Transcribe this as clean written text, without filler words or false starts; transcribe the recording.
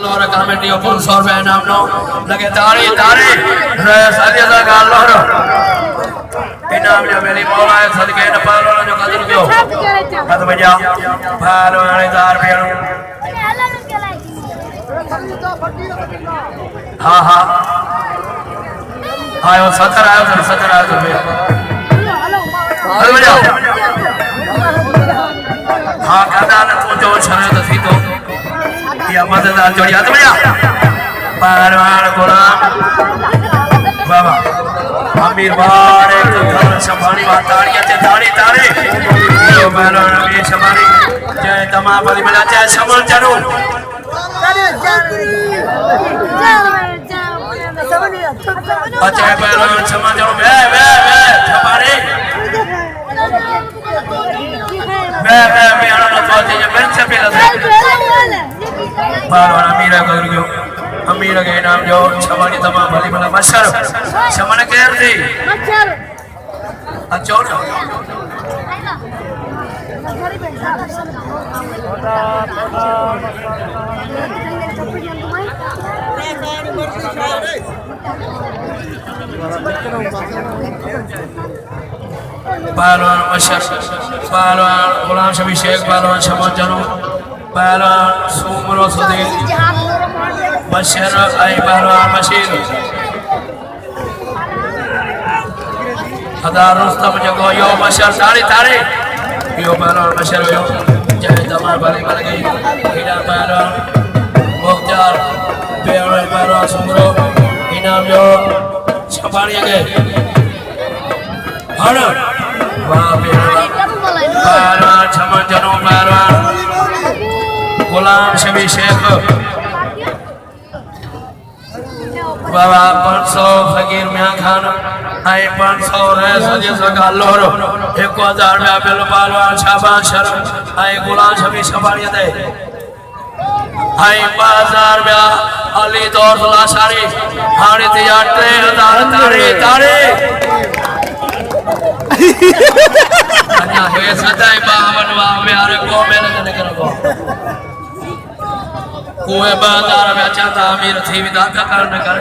लोरा committee ऊपर 100 रुपए इनाम नो लगे तारी तारी सादिया दा गाल लोरो इनाम जो मेरी मौला है सदके न पालो जो कदर क्यों कद बजा पालो वाले 1000 रुपए हां हां आयो 70 आयो 70 आयो कद बजा हां कदा न तू जो छरे तो थी तो या मददगार जोड़ी हाथ बजा परवान गुलाम बाबा अमीर बारे घर संभाली बात ताड़ियां ते ताड़ी ताड़ी यो परवान अमीर संभाली जय तमा बलि बला जय समल जरू अच्छा परवान समल जरू बे बे बे छपारे बे बे बे आना तो जे मेरे से पे लगे परवान अमीर का गुरु अमीर के नाम जो छवानी तमा भली भला मशर शमन केर थी मच्छर अचोर पहलवान मशर पहलवान गुलाम शबी शेख पहलवान शमन जनो पहलवान सुमरो सुदीन मशर आई पहलवान मशीर हजार रुस्तम जगो यो मशर तारी तारी यो पहलवान मशर यो जय दमा भली भली हिना पहलवान मुख्तार पहलवान सुमरो इनाम जो छपाड़ी के हर वाह पहलवान छमन जनो पहलवान गुलाम शबी शेख बाबा 500 फकीर मियां खान आई 500 है सजे सगा लोरो 1000 में बेलो पहलवान शाबाश शर आई गुलाम शबी छपाड़ी दे आई 5000 में अली दौर लाशारी हाने तैयार 3000 तारे तारे अन्या हे सदाई 52 प्यारे को मेरे ने करो कोई बाजार में अच्छा तामीर थी विदा करने कर